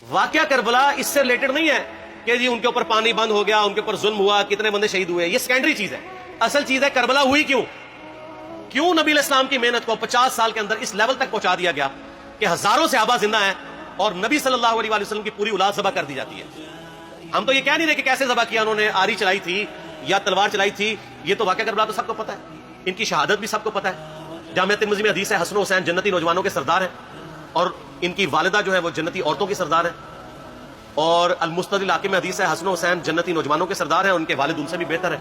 واقعہ کربلا اس سے ریلیٹڈ نہیں ہے کہ جی ان کے اوپر پانی بند ہو گیا، ان کے اوپر ظلم ہوا، کتنے بندے شہید ہوئے، یہ سیکنڈری چیز ہے. اصل چیز ہے کربلا ہوئی کیوں نبی علیہ السلام کی محنت کو 50 سال کے اندر اس لیول تک پہنچا دیا گیا کہ ہزاروں صحابہ زندہ ہیں اور نبی صلی اللہ علیہ وسلم کی پوری اولاد ذبح کر دی جاتی ہے. ہم تو یہ کہہ نہیں رہے کہ کیسے ذبح کیا انہوں نے، آری چلائی تھی یا تلوار چلائی تھی. یہ تو واقعہ کربلا تو سب کو پتا ہے، ان کی شہادت بھی سب کو پتا ہے. جامعہ ترمذی میں حدیث ہے حسن و حسین جنتی نوجوانوں کے سردار ہیں اور ان کی والدہ جو ہے وہ جنتی عورتوں کی سردار ہے. اور المستدرک الحاکم میں حدیث ہے حسن و حسین جنتی نوجوانوں کے سردار ہیں، ان کے والد ان سے بھی بہتر ہے.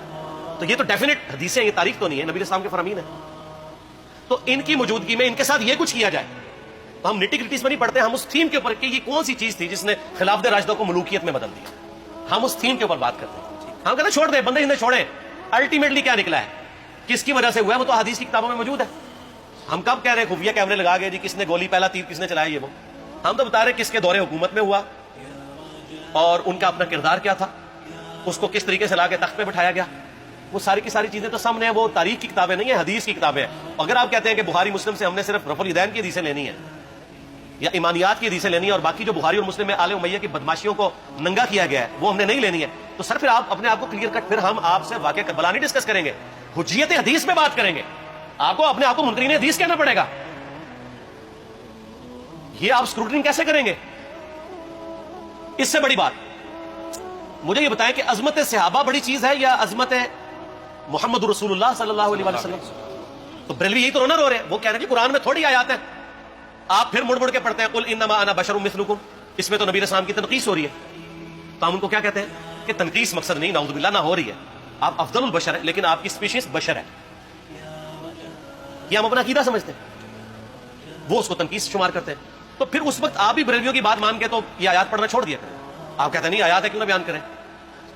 تو یہ تو ڈیفینٹ حدیثیں، یہ تاریخ تو نہیں ہے، نبی علیہ السلام کے فرامین ہے. تو ان کی موجودگی میں ان کے ساتھ یہ کچھ کیا جائے تو ہم نٹی گریٹیز میں نہیں پڑھتے، ہم اس تھیم کے اوپر کہ یہ کون سی چیز تھی جس نے خلافت راشدہ کو ملوکیت میں بدل دیا، ہم اس تھیم کے اوپر بات کرتے ہیں. ہم کہتے ہیں چھوڑ دیں، بندے ہندے چھوڑیں. الٹیمیٹلی کیا نکلا ہے، کس کی وجہ سے ہوا ہے، وہ تو حدیث کی کتابوں میں موجود ہے. ہم کب کہہ رہے ہیں خفیہ کیمرے لگا گئے جی کس نے گولی پہلا تیر کس نے چلایا، یہ وہ ہم تو بتا رہے کس کے دور حکومت میں ہوا اور ان کا اپنا کردار کیا تھا، اس کو کس طریقے سے لا کے تخت پہ بٹھایا گیا. وہ ساری کی ساری چیزیں تو سامنے ہیں. وہ تاریخ کی کتابیں نہیں ہیں، حدیث کی کتابیں ہیں. اگر آپ کہتے ہیں کہ بخاری مسلم سے ہم نے صرف رفع الیدین کی حدیثیں لینی ہیں یا ایمانیات کی حدیثیں لینی ہے اور باقی جو بخاری اور مسلم میں آل امیہ کی بدماشیوں کو ننگا کیا گیا ہے وہ ہم نے نہیں لینی ہے، تو سر پھر آپ اپنے آپ کو کلیئر کٹ، پھر ہم آپ سے واقعہ کربلا نہیں ڈسکس کریں گے، حجیت حدیث میں بات کریں گے. آپ کو اپنے آپ کو منکرین حدیث کہنا پڑے گا. یہ آپ اسکروٹنگ کیسے کریں گے؟ اس سے بڑی بات مجھے یہ بتائیں کہ عظمت صحابہ بڑی چیز ہے یا عظمت محمد رسول اللہ صلی اللہ علیہ وسلم؟ تو بریلوی یہی تو رونا رو رہے ہیں، وہ کہہ رہے ہیں کہ قرآن میں تھوڑی آیات ہیں. آپ پھر مڑ کے پڑھتے ہیں قل انما انا بشر مثلکم، اس میں تو نبی اسلام کی تنقیص ہو رہی ہے. تو ہم ان کو کیا کہتے ہیں کہ تنقیص مقصد نہیں، نعوذ باللہ نہ ہو رہی ہے، آپ افضل البشر ہے لیکن آپ کی اسپیشیز بشر ہے. یہ ہم اپنا عقیدہ سمجھتے ہیں، وہ اس کو تنقیص شمار کرتے ہیں. تو پھر اس وقت آپ بھی بریلویوں کی بات مان کے تو یہ آیات پڑھنا چھوڑ دیا کریں. آپ کہتے ہیں نہیں آیات ہے کیوں نہ بیان کریں،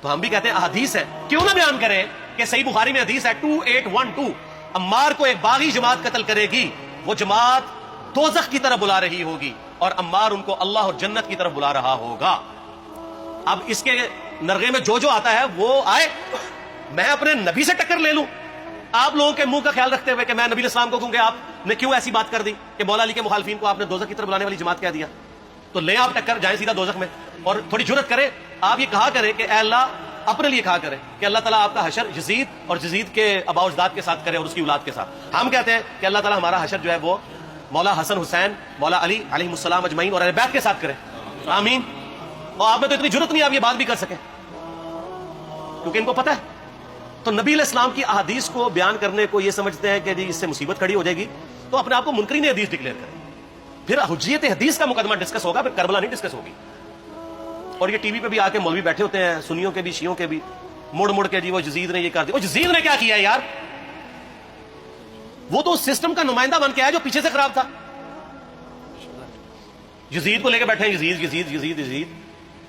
تو ہم بھی کہتے ہیں احادیث ہے کیوں نہ بیان کریں کہ صحیح بخاری میں حدیث ہے 2812 عمار کو ایک باغی جماعت قتل کرے گی، وہ جماعت دوزخ کی طرف بلا رہی ہوگی اور عمار ان کو اللہ اور جنت کی طرف بلا رہا ہوگا. اب اس کے نرغے میں جو آتا ہے وہ آئے، میں اپنے نبی سے ٹکر لے لوں آپ لوگوں کے منہ کا خیال رکھتے ہوئے کہ میں نبی علیہ السلام کو کہوں کہ آپ نے کیوں ایسی بات کر دی کہ مولا علی کے مخالفین کو آپ نے دوزخ کی طرف بلانے والی جماعت کہہ دیا. تو لیں آپ ٹکر، جائیں سیدھا دوزخ میں. اور تھوڑی جرت کرے آپ یہ کہا کریں کہ اے اللہ، اپنے لیے کہا کرے کہ اللہ تعالیٰ آپ کا حشر یزید اور یزید کے آباء و اجداد کے ساتھ کرے اور اس کی اولاد کے ساتھ. ہم کہتے ہیں کہ اللہ تعالیٰ ہمارا حشر جو ہے وہ مولا حسن حسین، مولا علی علیہ السلام اجمعین اور اہل بیت کے ساتھ کرے، آمین. اور آپ میں تو اتنی جرت نہیں آپ یہ بات بھی کر سکیں کیونکہ ان کو پتہ ہے. تو نبی علیہ السلام کی احادیث کو بیان کرنے کو یہ سمجھتے ہیں کہ جی اس سے مصیبت کھڑی ہو جائے گی، تو اپنے آپ کو منکرین حدیث ڈکلیئر کریں. پھر حجیت حدیث کا مقدمہ ڈسکس ہوگا، پھر کربلا نہیں ڈسکس ہوگی. اور یہ ٹی وی پہ بھی آ کے مولوی بیٹھے ہوتے ہیں، سنیوں کے بھی شیعوں کے بھی، مڑ کے جی وہ یزید نے یہ کر دیا. وہ یزید نے کیا کیا ہے یار؟ وہ تو اس سسٹم کا نمائندہ بن کے آیا جو پیچھے سے خراب تھا. یزید کو لے کے بیٹھے ہیں، یزید یزید یزید یزید،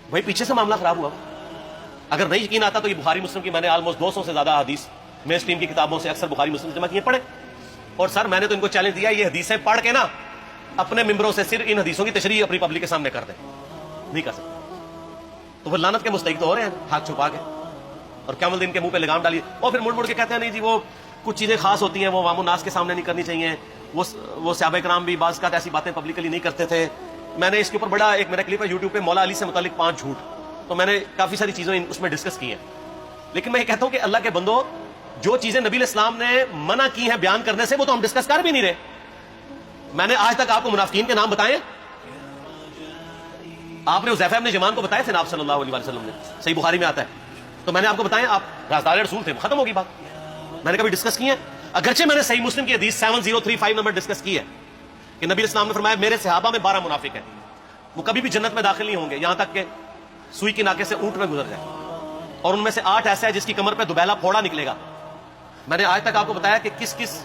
وہی پیچھے سے معاملہ خراب ہوا. اگر نہیں یقین آتا تو یہ بخاری مسلم کی میں نے آلموسٹ 200 سے زیادہ حدیث مین اسٹریم کی کتابوں سے اکثر بخاری مسلم جمع کیے پڑھے. اور سر میں نے تو ان کو چیلنج دیا یہ حدیثیں پڑھ کے نا اپنے ممبروں سے صرف ان حدیثوں کی تشریح اپنی پبلک کے سامنے کر دیں. نہیں کر سکتے تو وہ لعنت کے مستحق تو ہو رہے ہیں ہاتھ چھپا کے، اور کیا الدین کے منہ پہ لگام ڈالیے. اور پھر مڑ کے کہتے ہیں نہیں جی وہ کچھ چیزیں خاص ہوتی ہیں وہ عوام الناس کے سامنے نہیں کرنی چاہیے. وہ صحابہ کرام بھی بعض کا ایسی باتیں پبلکلی نہیں کرتے تھے. میں نے اس کے اوپر بڑا ایک میرا کلپ ہے یوٹیوب پہ، مولا علی سے متعلق 5 جھوٹ، تو میں نے کافی ساری چیزیں اس میں ڈسکس کی ہیں. لیکن میں یہ کہتا ہوں کہ اللہ کے بندو، جو چیزیں نبی علیہ السلام نے منع کی ہیں بیان کرنے سے وہ تو ہم ڈسکس کر بھی نہیں رہے. میں نے آج تک آپ کو منافقین کے نام بتائے؟ آپ نے حذیفہ ابن یمان کو بتایا تھے نا آپ صلی اللہ علیہ وسلم نے، صحیح بخاری میں آتا ہے. تو میں نے آپ کو بتایا آپ رازدار رسول تھے، ختم ہوگی بات. میں نے کبھی ڈسکس کی ہے؟ اگرچہ میں نے صحیح مسلم کی حدیث 7035 نمبر ڈسکس کی ہے کہ نبی اسلام نے فرمایا میرے صحابہ میں 12 منافق ہیں، وہ کبھی بھی جنت میں داخل نہیں ہوں گے یہاں تک کہ سوئی کے ناکے سے اونٹ میں گزر جائے، اور ان میں سے 8 ایسا ہے جس کی کمر پہ دوبیلا پھوڑا نکلے گا. میں نے آج تک آپ کو بتایا کہ کس کس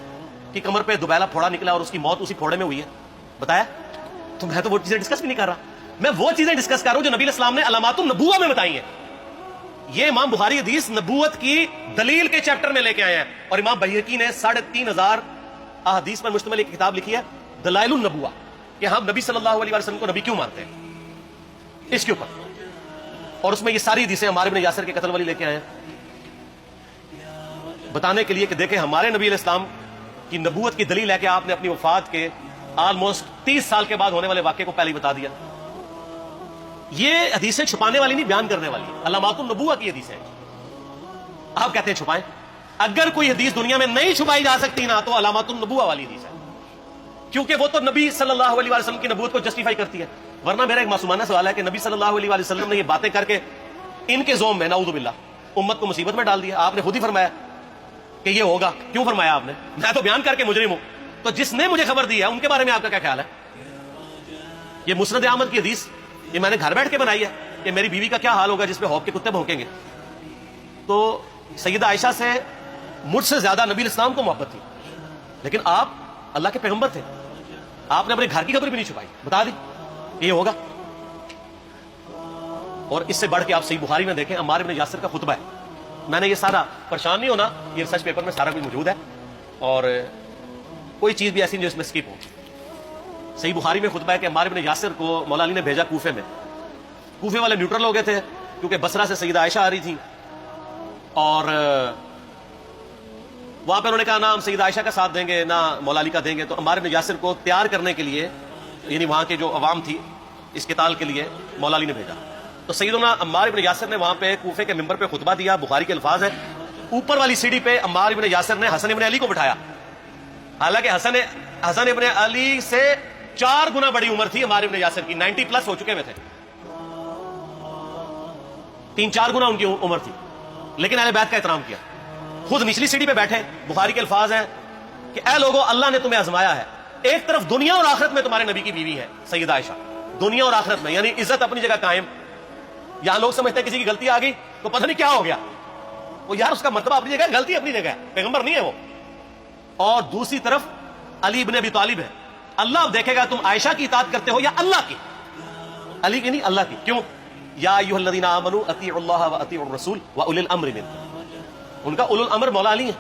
کی کمر پہ دوبیلا پھوڑا نکلا اور اس کی موت اسی پھوڑے میں ہوئی ہے؟ بتایا؟ تو میں تو وہ چیزیں ڈسکس بھی نہیں کر رہا، میں وہ چیزیں ڈسکس کر رہا ہوں جو نبی علیہ السلام نے علامات النبوہ میں بتائی ہیں. یہ امام بخاری حدیث نبوت کی دلیل کے چیپٹر میں لے کے آئے ہیں، اور امام بحیقی نے 3500 احادیث پر مشتمل ایک کتاب لکھی ہے دلائل النبوہ، کہ ہم نبی صلی اللہ علیہ وسلم کو نبی کیوں مانتے ہیں اس کے اوپر. اور اس میں یہ ساری حدیثیں عمار بن یاسر کے قتل والی لے کے آئے ہیں بتانے کے لیے کہ دیکھیں ہمارے نبی علیہ السلام کی نبوت کی دلیل ہے کہ آپ نے اپنی وفات کے آلموسٹ 30 سال کے بعد ہونے والے واقعے کو پہلے ہی بتا دیا. یہ حدیثیں چھپانے والی نہیں، بیان کرنے والی ہے، علامات النبوہ کی حدیثیں ہیں. آپ کہتے ہیں چھپائیں. اگر کوئی حدیث دنیا میں نہیں چھپائی جا سکتی نا تو علامات النبوہ والی حدیث ہے، کیونکہ وہ تو نبی صلی اللہ علیہ وسلم کی نبوت کو جسٹیفائی کرتی ہے. ورنہ میرا ایک معصومانہ سوال ہے کہ نبی صلی اللہ علیہ وسلم نے یہ باتیں کر کے ان کے زوم میں نعوذ باللہ امت کو مصیبت میں ڈال دیا. آپ نے خود ہی فرمایا کہ یہ ہوگا. کیوں فرمایا آپ نے؟ میں تو بیان کر کے مجرم ہوں. تو جس نے مجھے خبر دی ہے ان کے بارے میں آپ کا کیا خیال ہے؟ یہ مسند احمد کی حدیث یہ میں نے گھر بیٹھ کے بنائی ہے کہ میری بیوی کا کیا حال ہوگا جس پہ خوف کے کتے بھونکیں گے. تو سیدہ عائشہ سے مجھ سے زیادہ نبی الاسلام کو محبت تھی، لیکن آپ اللہ کے پیغمبر تھے، آپ نے اپنے گھر کی خبر بھی نہیں چھپائی، بتا دی یہ ہوگا. اور اس سے بڑھ کے آپ صحیح بخاری میں دیکھیں عمار بن یاسر کا خطبہ ہے. میں نے یہ سارا، پریشان نہیں ہونا، یہ ریسرچ پیپر میں سارا کچھ موجود ہے اور کوئی چیز بھی ایسی نہیں جو اس میں اسکپ ہو. صحیح بخاری میں خطبہ ہے کہ عمار بن یاسر کو مولا علی نے بھیجا کوفے میں. کوفے والے نیوٹرل ہو گئے تھے کیونکہ بصرہ سے سیدہ عائشہ آ رہی تھی اور وہاں پہ انہوں نے کہا نہ ہم سیدہ عائشہ کا ساتھ دیں گے نہ مولا علی کا دیں گے. تو عمار بن یاسر کو تیار کرنے کے لیے، یعنی وہاں کے جو عوام تھی اس قتال کے لیے، مولا علی نے بھیجا. تو سیدنا عمار بن یاسر نے وہاں پہ کوفے کے ممبر پہ خطبہ دیا. بخاری کے الفاظ ہے، اوپر والی سیڑھی پہ عمار بن یاسر نے حسن بن علی کو بٹھایا، حالانکہ حسن بن علی سے 4 گنا بڑی عمر تھی عمار بن یاسر کی، 90 پلس ہو چکے ہوئے تھے، 3-4 گنا ان کی عمر تھی، لیکن اہل بیت کا احترام کیا. خود نچلی سیڑھی پہ بیٹھے. بخاری کے الفاظ ہیں کہ اے لوگو اللہ نے تمہیں آزمایا ہے، ایک طرف دنیا اور آخرت میں تمہارے نبی کی بیوی ہے سیدہ عائشہ، دنیا اور آخرت میں، یعنی عزت اپنی جگہ قائم. یہاں لوگ سمجھتے ہیں کسی کی غلطی آ گئی تو پتہ نہیں کیا ہو گیا. وہ یار اس کا مرتبہ اپنی جگہ، غلطی اپنی جگہ ہے، پیغمبر نہیں ہے وہ. اور دوسری طرف علی ابن ابی طالب ہے. اللہ اب دیکھے گا تم عائشہ کی اطاعت کرتے ہو یا اللہ کی. علی کی نہیں، اللہ کی. کیوں؟ یا ایھا الذین آمنوا اطیعوا اللہ واطیعوا الرسول واولی الامر منکم. ان کا اولو الامر مولا علی ہیں،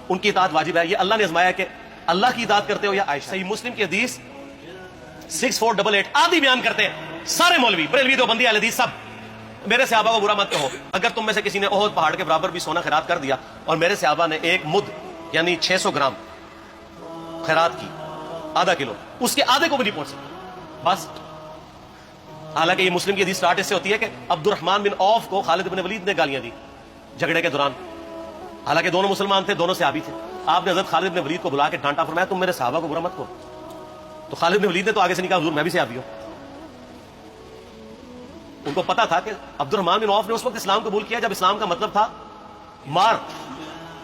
ان کی اطاعت واجب ہے. یہ اللہ نے آزمایا کہ اللہ کی اطاعت کرتے ہو یا عائشہ. صحیح مسلم کی حدیث 6488 آدھی بیان کرتے ہیں سارے مولوی، بریلوی، دیوبندی، اہل حدیث سب. میرے صحابہ کو برا مت کہو. اگر تم میں سے کسی نے احد پہاڑ کے برابر بھی سونا خیرات کر دیا اور میرے صحابہ نے 1 مد یعنی 600 گرام خیرات کی، آدھا کلو، اس کے آدھے کو بھی نہیں پہنچ سکتا بس. حالانکہ یہ مسلم کی حدیث سٹارٹ اس سے ہوتی ہے کہ عبد الرحمن بن عوف کو خالد بن ولید نے گالیاں دی جھگڑے کے دوران، حالانکہ دونوں مسلمان تھے، دونوں صحابی تھے. آپ نے حضرت خالد بن ولید کو بلا کے ڈانٹا، فرمایا تم میرے صحابہ کو برا مت کہو. تو خالد بن ولید نے تو آگے سے نہیں کہا حضور میں بھی صحابی ہوں. ان کو پتا تھا کہ عبد الرحمن بن عوف نے اس وقت اسلام قبول کیا جب اسلام کا مطلب تھا مار،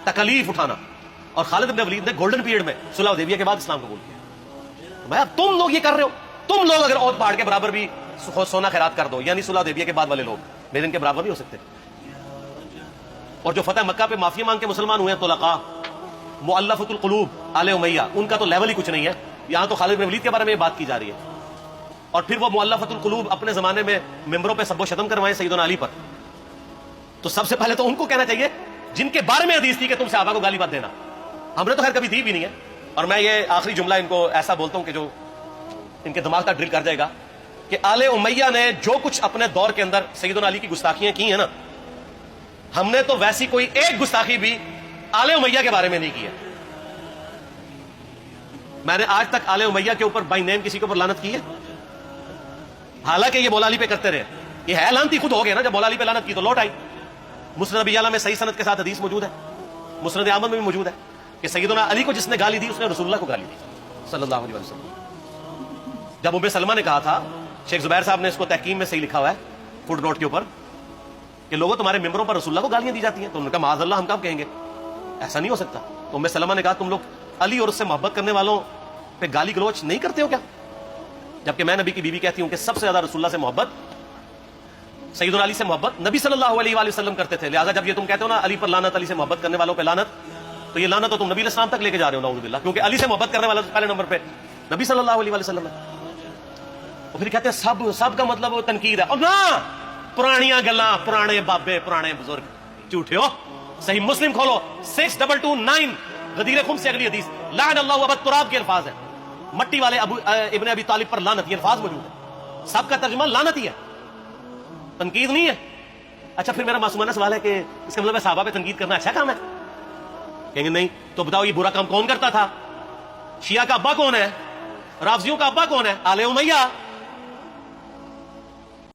تکلیف اٹھانا، اور خالد بن ولید نے گولڈن پیریڈ میں صلح حدیبیہ کے بعد اسلام قبول کیا. بھائی اب تم لوگ یہ کر رہے ہو، تم لوگ اگر احد پہاڑ کے برابر بھی سونا خیرات کر دو، یعنی صلح حدیبیہ کے بعد والے لوگ میرے ان کے برابر نہیں ہو سکتے. اور جو فتح مکہ پہ معافی مانگ کے مسلمان ہوئے ہیں طلقاء، مؤلفۃ القلوب، آل امیہ، ان کا تو لیول ہی کچھ نہیں ہے. یہاں تو خالد بن ولید کے بارے میں یہ بات کی جا رہی ہے. اور پھر وہ مؤلفۃ القلوب اپنے زمانے میں ممبروں پہ سب و شتم کروائیں سیدنا علی پر. تو سب سے پہلے تو ان کو کہنا چاہیے جن کے بارے میں حدیث تھی کہ تم صحابہ کو گالی مت دینا. ہم نے تو خیر کبھی دی بھی نہیں ہے. اور میں یہ آخری جملہ ان کو ایسا بولتا ہوں کہ جو ان کے دماغ کا ڈرل کر جائے گا کہ آل امیہ نے جو کچھ اپنے دور کے اندر سیدنا علی کی گستاخیاں کی ہیں نا، ہم نے تو ویسی کوئی ایک گستاخی بھی آل امیہ کے بارے میں نہیں کی ہے. میں نے آج تک آل امیہ کے اوپر بائی نیم کسی کے اوپر لعنت کی ہے؟ حالانکہ یہ مولا علی پہ کرتے رہے. یہ ہے لعنتی خود ہو گئے نا، جب مولا علی پہ لعنت کی تو لوٹ آئی. مسند ابی یعلا میں صحیح سند کے ساتھ حدیث موجود ہے، مسند احمد میں بھی موجود ہے کہ سیدنا علی کو جس نے گالی دی اس نے رسول اللہ کو گالی دی صلی اللہ علیہ وسلم. جب ام سلمہ نے کہا تھا، شیخ زبیر صاحب نے اس کو تحکیم میں صحیح لکھا ہوا ہے فٹ نوٹ کے اوپر، کہ لوگوں تمہارے ممبروں پر رسول اللہ کو گالیاں دی جاتی ہیں، تو انہوں نے کہا معاذ اللہ، ہم کب کہیں گے، ایسا نہیں ہو سکتا. تو ام سلمہ نے کہا تم لوگ علی اور اس سے محبت کرنے والوں پہ گالی گلوچ نہیں کرتے ہو کیا؟ جبکہ میں نبی کی بیوی کہتی ہوں کہ سب سے زیادہ رسول اللہ سے محبت، سیدنا علی سے محبت نبی صلی اللہ علیہ وآلہ وسلم کرتے تھے. لہٰذا جب یہ تم کہتے ہو نا علی پر لعنت، علی سے محبت کرنے والوں پہ لعنت، تو یہ لعنت تو تم نبی علیہ السلام تک لے کے جا رہے ہو نعوذ باللہ، کیونکہ علی سے محبت کرنے والا پہلے نمبر پہ نبی صلی اللہ علیہ وآلہ وسلم ہے. اور پھر کہتے ہیں سب کا مطلب تنقید ہے. اور نہ پرانیاں گلاں، پرانے بابے، پرانے بزرگ، جھوٹے ہو. صحیح مسلم کھولو 6229 غدیر خم سے اگلی حدیث، لعن اللہ ابا التراب کے الفاظ ہیں، مٹی والے ابن ابی طالب پر لعنت، یہ الفاظ موجود ہے. سب کا ترجمہ لعنت ہی ہے، تنقید نہیں ہے. اچھا پھر میرا معصومانہ سوال ہے کہ اس کا مطلب ہے صحابہ پہ تنقید کرنا اچھا کام ہے؟ کہیں گے نہیں. تو بتاؤ یہ برا کام کون کرتا تھا؟ شیعہ کا ابا کون ہے؟ رافضیوں کا ابا کون ہے؟ آل امیہ.